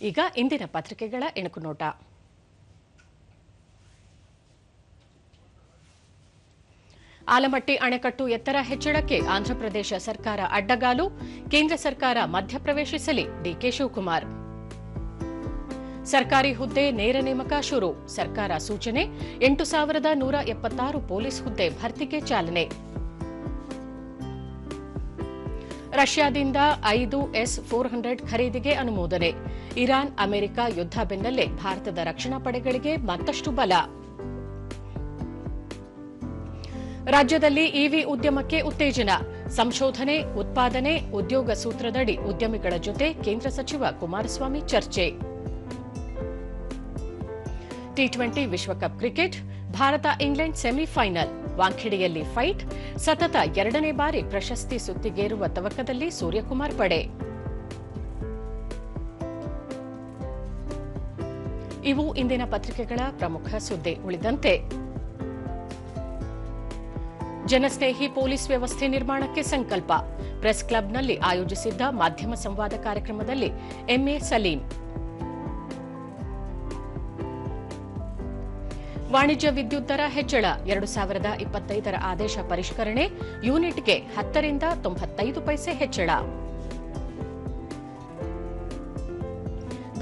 ಈಗ ಇಂದಿನ ಪತ್ರಿಕೆಗಳ ಎಣುಕು ನೋಟ. ಆಲಮಟ್ಟಿ ಅಣೆಕಟ್ಟು ಎತ್ತರ ಹೆಚ್ಚಳಕ್ಕೆ ಆಂಧ್ರಪ್ರದೇಶ ಸರ್ಕಾರ ಅಡ್ಡಗಾಲು, ಕೇಂದ್ರ ಸರ್ಕಾರ ಮಧ್ಯಪ್ರವೇಶಿಸಲಿ ಡಿಕೆ ಶಿವಕುಮಾರ್. ಸರ್ಕಾರಿ ಹುದ್ದೆ ನೇರ ನೇಮಕ ಶುರು, ಸರ್ಕಾರ ಸೂಚನೆ. 8,176 ಪೊಲೀಸ್ ಹುದ್ದೆ ಭರ್ತಿಗೆ ಚಾಲನೆ. ರಷ್ಯಾದಿಂದ 5 S-400 ಖರೀದಿಗೆ ಅನುಮೋದನೆ. ಇರಾನ್ ಅಮೆರಿಕ ಯುದ್ಧ ಬೆನ್ನಲ್ಲೇ ಭಾರತದ ರಕ್ಷಣಾ ಪಡೆಗಳಿಗೆ ಮತ್ತಷ್ಟು ಬಲ. ರಾಜ್ಯದಲ್ಲಿ ಇವಿ ಉದ್ಯಮಕ್ಕೆ ಉತ್ತೇಜನ, ಸಂಶೋಧನೆ, ಉತ್ಪಾದನೆ, ಉದ್ಯೋಗ ಸೂತ್ರದಡಿ ಉದ್ಯಮಿಗಳ ಜೊತೆ ಕೇಂದ್ರ ಸಚಿವ ಕುಮಾರಸ್ವಾಮಿ ಚರ್ಚೆ. ಟಿ20 ವಿಶ್ವಕಪ್ ಕ್ರಿಕೆಟ್, ಭಾರತ ಇಂಗ್ಲೆಂಡ್ ಸೆಮಿಫೈನಲ್, ವಾಂಖೆಡೆಯಲ್ಲಿ ಫೈಟ್, ಸತತ 2ನೇ ಬಾರಿ ಪ್ರಶಸ್ತಿ ಸುತ್ತಿಗೇರುವ ತವಕದಲ್ಲಿ ಸೂರ್ಯಕುಮಾರ್ ಪಡೆ. ಇವು ಇಂದಿನ ಪತ್ರಿಕೆಗಳ ಪ್ರಮುಖ ಸುದ್ದಿ. ಉಳಿದಂತೆ ಜನಸ್ನೇಹಿ ಪೊಲೀಸ್ ವ್ಯವಸ್ಥೆ ನಿರ್ಮಾಣಕ್ಕೆ ಸಂಕಲ್ಪ, ಪ್ರೆಸ್ ಕ್ಲಬ್ನಲ್ಲಿ ಆಯೋಜಿಸಿದ್ದ ಮಾಧ್ಯಮ ಸಂವಾದ ಕಾರ್ಯಕ್ರಮದಲ್ಲಿ ಎಂಎ ಸಲೀಂ. ವಾಣಿಜ್ಯ ವಿದ್ಯುತ್ ದರ ಹೆಚ್ಚಳ, 2025ರ ಆದೇಶ ಪರಿಷ್ಕರಣೆ, ಯೂನಿಟ್ಗೆ 10 ರಿಂದ 95 ಪೈಸೆ ಹೆಚ್ಚಳ.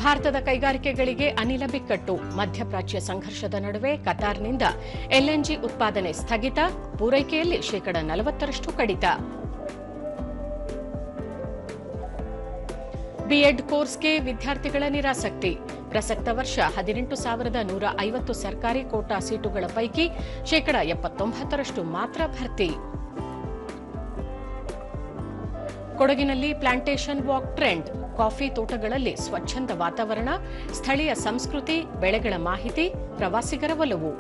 ಭಾರತದ ಕೈಗಾರಿಕೆಗಳಿಗೆ ಅನಿಲ ಬಿಕ್ಕಟ್ಟು, ಮಧ್ಯಪ್ರಾಚ್ಯ ಸಂಘರ್ಷದ ನಡುವೆ ಕತಾರ್ನಿಂದ ಎಲ್ಎನ್ಜಿ ಉತ್ಪಾದನೆ ಸ್ಥಗಿತ, ಪೂರೈಕೆಯಲ್ಲಿ 40% ಕಡಿತ. ಬಿಎಡ್ ಕೋರ್ಸ್ಗೆ ವಿದ್ಯಾರ್ಥಿಗಳ ನಿರಾಸಕ್ತಿ, ಪ್ರಸಕ್ತ ವರ್ಷ 18,150 ಸರ್ಕಾರಿ ಕೋಟಾ ಸೀಟುಗಳ ಪೈಕಿ 79% ಮಾತ್ರ ಭರ್ತಿ. ಕೊಡಗಿನಲ್ಲಿ ಪ್ಲಾಂಟೇಷನ್ ವಾಕ್ ಟ್ರೆಂಡ್, ಕಾಫಿ ತೋಟಗಳಲ್ಲಿ ಸ್ವಚ್ಛಂದ ವಾತಾವರಣ, ಸ್ಥಳೀಯ ಸಂಸ್ಕೃತಿ, ಬೆಳೆಗಳ ಮಾಹಿತಿ, ಪ್ರವಾಸಿಗರ ಒಲವು.